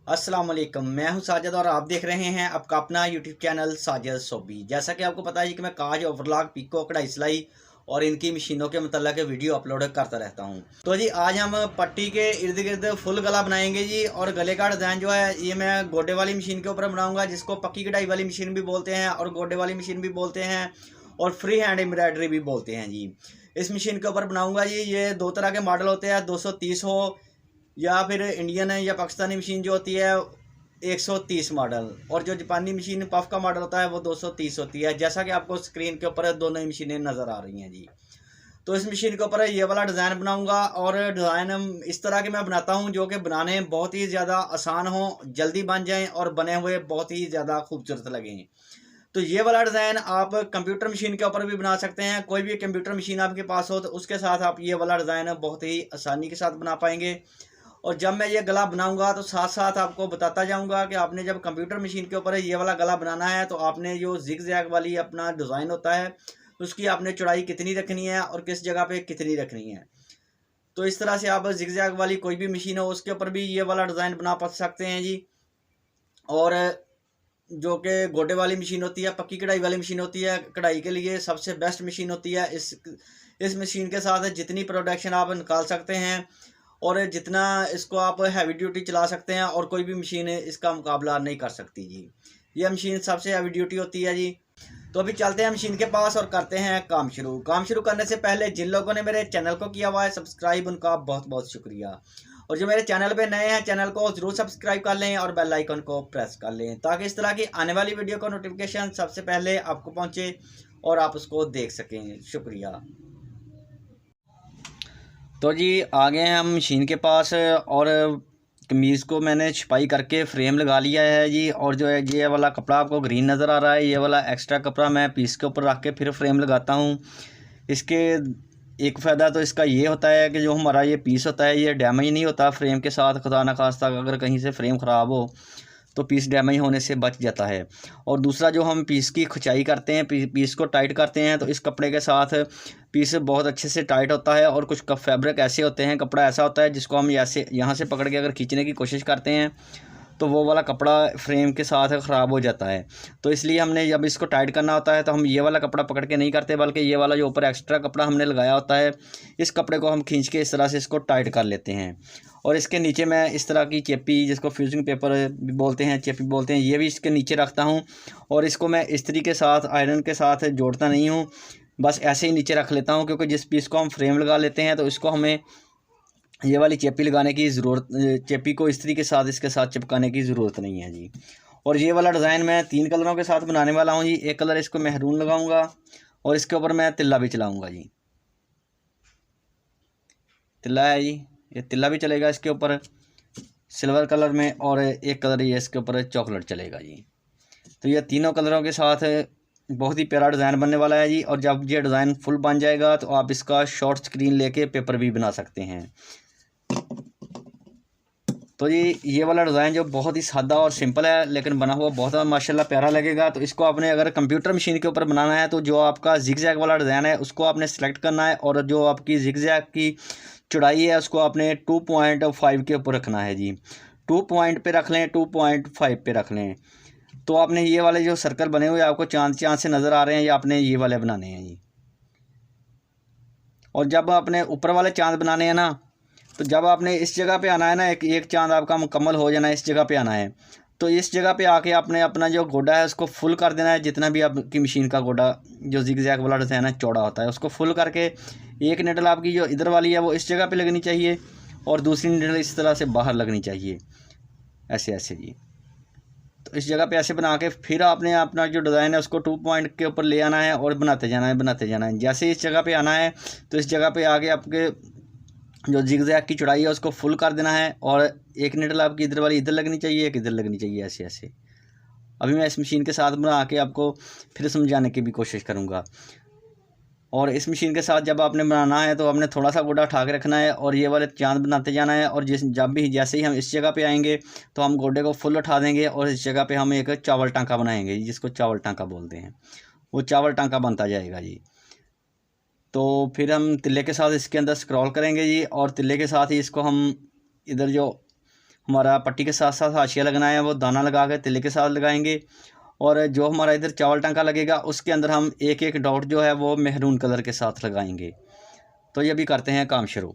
अस्सलाम वालेकुम, मैं हूं साजिद और आप देख रहे हैं आपका अपना यूट्यूब चैनल साजिद सोबी। जैसा कि आपको पता है कि मैं काज, ओवरलॉक, पिको, कढ़ाई सिलाई और इनकी मशीनों के मतलब वीडियो अपलोड करता रहता हूं। तो जी आज हम पट्टी के इर्द गिर्द फुल गला बनाएंगे जी। और गले का डिज़ाइन जो है ये मैं गोडे वाली मशीन के ऊपर बनाऊँगा, जिसको पक्की कढ़ाई वाली मशीन भी बोलते हैं और गोडे वाली मशीन भी बोलते हैं और फ्री हैंड एम्ब्रॉयडरी भी बोलते हैं जी। इस मशीन के ऊपर बनाऊँगा जी। ये दो तरह के मॉडल होते हैं, 230 हो या फिर इंडियन है या पाकिस्तानी मशीन जो होती है 130 मॉडल, और जो जापानी मशीन पफ का मॉडल होता है वो 230 होती है। जैसा कि आपको स्क्रीन के ऊपर दोनों ही मशीनें नज़र आ रही हैं जी। तो इस मशीन के ऊपर ये वाला डिज़ाइन बनाऊंगा और डिज़ाइन इस तरह के मैं बनाता हूं जो कि बनाने बहुत ही ज़्यादा आसान हो, जल्दी बन जाएं और बने हुए बहुत ही ज़्यादा खूबसूरत लगें। तो ये वाला डिज़ाइन आप कंप्यूटर मशीन के ऊपर भी बना सकते हैं। कोई भी कंप्यूटर मशीन आपके पास हो तो उसके साथ आप ये वाला डिज़ाइन बहुत ही आसानी के साथ बना पाएंगे। और जब मैं ये गला बनाऊंगा तो साथ साथ आपको बताता जाऊंगा कि आपने जब कंप्यूटर मशीन के ऊपर ये वाला गला बनाना है तो आपने जो जिग जैग वाली अपना डिज़ाइन होता है उसकी आपने चौड़ाई कितनी रखनी है और किस जगह पे कितनी रखनी है। तो इस तरह से आप जिग जैग वाली कोई भी मशीन हो उसके ऊपर भी ये वाला डिज़ाइन बना पा सकते हैं जी। और जो कि गोडे वाली मशीन होती है, पक्की कढ़ाई वाली मशीन होती है, कढ़ाई के लिए सबसे बेस्ट मशीन होती है। इस मशीन के साथ जितनी प्रोडक्शन आप निकाल सकते हैं और जितना इसको आप हैवी ड्यूटी चला सकते हैं और कोई भी मशीन इसका मुकाबला नहीं कर सकती जी। ये मशीन सबसे हैवी ड्यूटी होती है जी। तो अभी चलते हैं मशीन के पास और करते हैं काम शुरू। काम शुरू करने से पहले जिन लोगों ने मेरे चैनल को किया हुआ है सब्सक्राइब, उनका बहुत बहुत शुक्रिया। और जो मेरे चैनल पे नए हैं चैनल को ज़रूर सब्सक्राइब कर लें और बेल आइकन को प्रेस कर लें ताकि इस तरह की आने वाली वीडियो का नोटिफिकेशन सबसे पहले आपको पहुंचे और आप उसको देख सकें। शुक्रिया। तो जी आ गए हैं हम मशीन के पास और कमीज़ को मैंने छपाई करके फ्रेम लगा लिया है जी। और जो है ये वाला कपड़ा आपको ग्रीन नज़र आ रहा है, ये वाला एक्स्ट्रा कपड़ा मैं पीस के ऊपर रख के फिर फ्रेम लगाता हूँ। इसके एक फ़ायदा तो इसका ये होता है कि जो हमारा ये पीस होता है ये डैमेज नहीं होता फ्रेम के साथ। खुदा न खास्ता अगर कहीं से फ्रेम ख़राब हो तो पीस डैमेज होने से बच जाता है। और दूसरा जो हम पीस की खुंचाई करते हैं, पीस को टाइट करते हैं, तो इस कपड़े के साथ पीस बहुत अच्छे से टाइट होता है। और कुछ फैब्रिक ऐसे होते हैं, कपड़ा ऐसा होता है जिसको हम ऐसे यहाँ से पकड़ के अगर खींचने की कोशिश करते हैं तो वो वाला कपड़ा फ्रेम के साथ ख़राब हो जाता है। तो इसलिए हमने जब इसको टाइट करना होता है तो हम ये वाला कपड़ा पकड़ के नहीं करते, बल्कि ये वाला जो ऊपर एक्स्ट्रा कपड़ा हमने लगाया होता है इस कपड़े को हम खींच के इस तरह से इसको टाइट कर लेते हैं। और इसके नीचे मैं इस तरह की चेपी, जिसको फ्यूजिंग पेपर भी बोलते हैं, चेपी बोलते हैं, ये भी इसके नीचे रखता हूँ। और इसको मैं इस्त्री के साथ, आयरन के साथ जोड़ता नहीं हूँ, बस ऐसे ही नीचे रख लेता हूँ, क्योंकि जिस पीस को हम फ्रेम लगा लेते हैं तो इसको हमें ये वाली चेपी लगाने की ज़रूरत, चेपी को इस्त्री के साथ इसके साथ चिपकाने की ज़रूरत नहीं है जी। और ये वाला डिज़ाइन मैं 3 कलरों के साथ बनाने वाला हूँ जी। एक कलर इसको मेहरून लगाऊंगा और इसके ऊपर मैं तिल्ला भी चलाऊंगा जी। तिल्ला है जी, ये तिल्ला भी चलेगा इसके ऊपर सिल्वर कलर में, और एक कलर ये इसके ऊपर चॉकलेट चलेगा जी। तो ये तीनों कलरों के साथ बहुत ही प्यारा डिज़ाइन बनने वाला है जी। और जब ये डिज़ाइन फुल बन जाएगा तो आप इसका शॉर्ट स्क्रीन लेके पेपर भी बना सकते हैं। तो जी ये वाला डिज़ाइन जो बहुत ही सादा और सिंपल है लेकिन बना हुआ बहुत माशाल्लाह प्यारा लगेगा। तो इसको आपने अगर कंप्यूटर मशीन के ऊपर बनाना है तो जो आपका जिग जैग वाला डिज़ाइन है उसको आपने सेलेक्ट करना है, और जो आपकी जिग जैग की चौड़ाई है उसको आपने 2.5 के ऊपर रखना है जी। 2 पॉइंट पे रख लें, 2.5 पे रख लें। तो आपने ये वाले जो सर्कल बने हुए आपको चांद चांद से नज़र आ रहे हैं, ये आपने ये वाले बनाने हैं जी। और जब आपने ऊपर वाले चांद बनाने हैं ना, तो जब आपने इस जगह पे आना है ना, एक चांद आपका मुकम्मल हो जाना है, इस जगह पे आना है। तो इस जगह पे आके आपने अपना जो गोडा है उसको फुल कर देना है। जितना भी आपकी मशीन का गोडा जो जिग जैग वाला डिज़ाइन है चौड़ा होता है उसको फुल करके एक निडल आपकी जो इधर वाली है वो इस जगह पे लगनी चाहिए और दूसरी निडल इस तरह से बाहर लगनी चाहिए, ऐसे ऐसे जी। तो इस जगह पे ऐसे बना के फिर आपने अपना जो डिज़ाइन है उसको 2 पॉइंट के ऊपर ले आना है और बनाते जाना है, बनाते जाना है। जैसे इस जगह पे आना है तो इस जगह पे आगे आपके जो जिग जैग की चौड़ाई है उसको फुल कर देना है, और एक निडल आपकी इधर वाली इधर लगनी चाहिए, एक इधर लगनी चाहिए, ऐसे ऐसे। अभी मैं इस मशीन के साथ बना के आपको फिर समझाने की भी कोशिश करूँगा। और इस मशीन के साथ जब आपने बनाना है तो आपने थोड़ा सा गोडा उठा के रखना है और ये वाले चांद बनाते जाना है। और जैसे ही हम इस जगह पे आएंगे तो हम गोडे को फुल उठा देंगे और इस जगह पे हम एक चावल टांका बनाएंगे जिसको चावल टांका बोलते हैं, वो चावल टांका बनता जाएगा जी। तो फिर हम तिल्ले के साथ इसके अंदर स्क्रॉल करेंगे जी, और तिल्ले के साथ ही इसको हम इधर जो हमारा पट्टी के साथ साथ हाशिया लगना है वो दाना लगा के तिल्ले के साथ लगाएंगे। और जो हमारा इधर चावल टांका लगेगा उसके अंदर हम एक एक डॉट जो है वो मेहरून कलर के साथ लगाएंगे। तो ये भी करते हैं काम शुरू।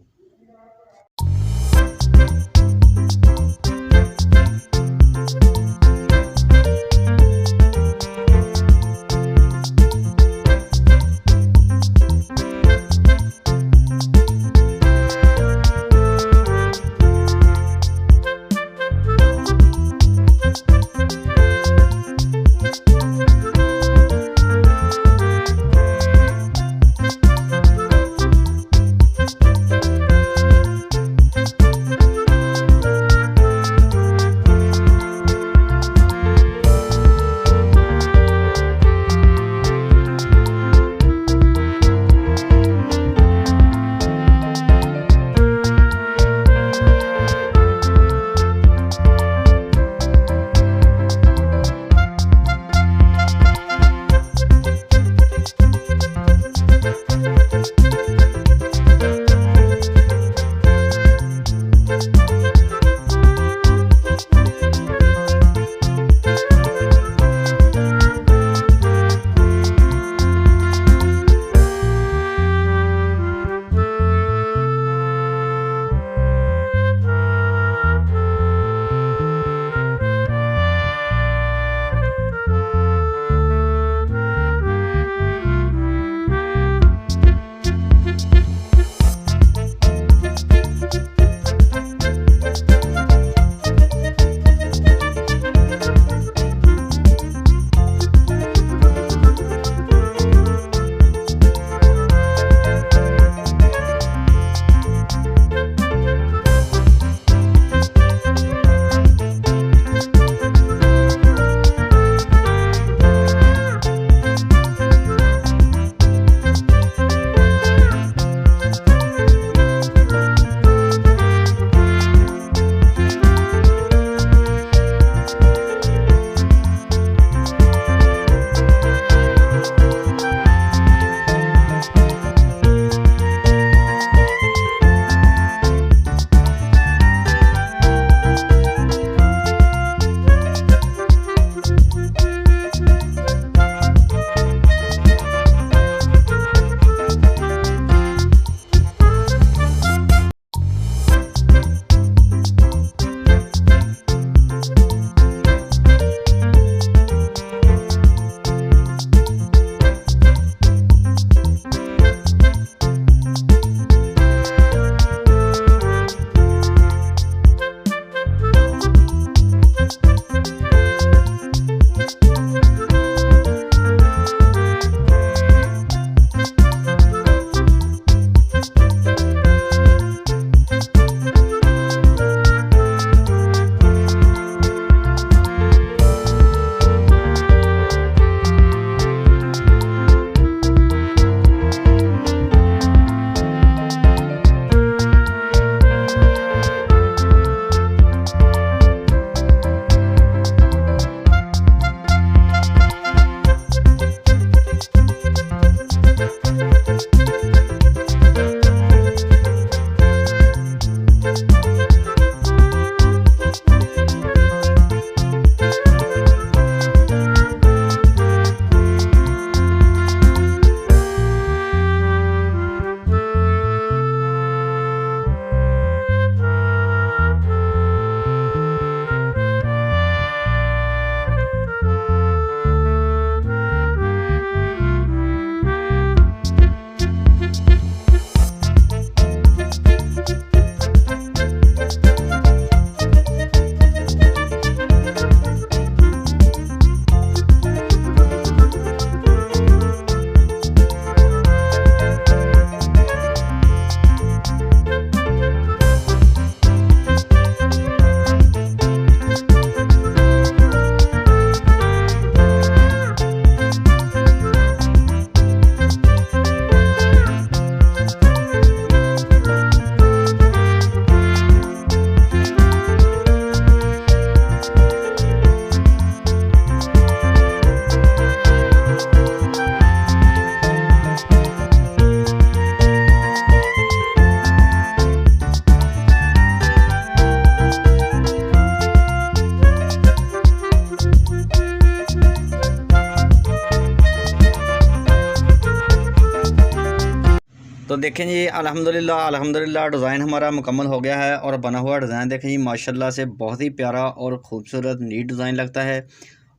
तो देखें जी, अल्हम्दुलिल्लाह डिज़ाइन हमारा मुकम्मल हो गया है। और बना हुआ डिज़ाइन देखें जी, माशाल्लाह से बहुत ही प्यारा और ख़ूबसूरत नीट डिज़ाइन लगता है।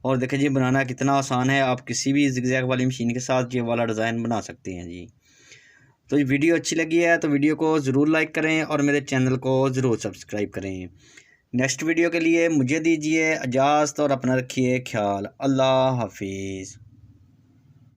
और देखें जी, बनाना कितना आसान है। आप किसी भी ज़िगज़ैग वाली मशीन के साथ ये वाला डिज़ाइन बना सकते हैं जी। तो ये वीडियो अच्छी लगी है तो वीडियो को ज़रूर लाइक करें और मेरे चैनल को ज़रूर सब्सक्राइब करें। नेक्स्ट वीडियो के लिए मुझे दीजिए इजाज़त और अपना रखिए ख्याल। अल्लाह हाफिज़।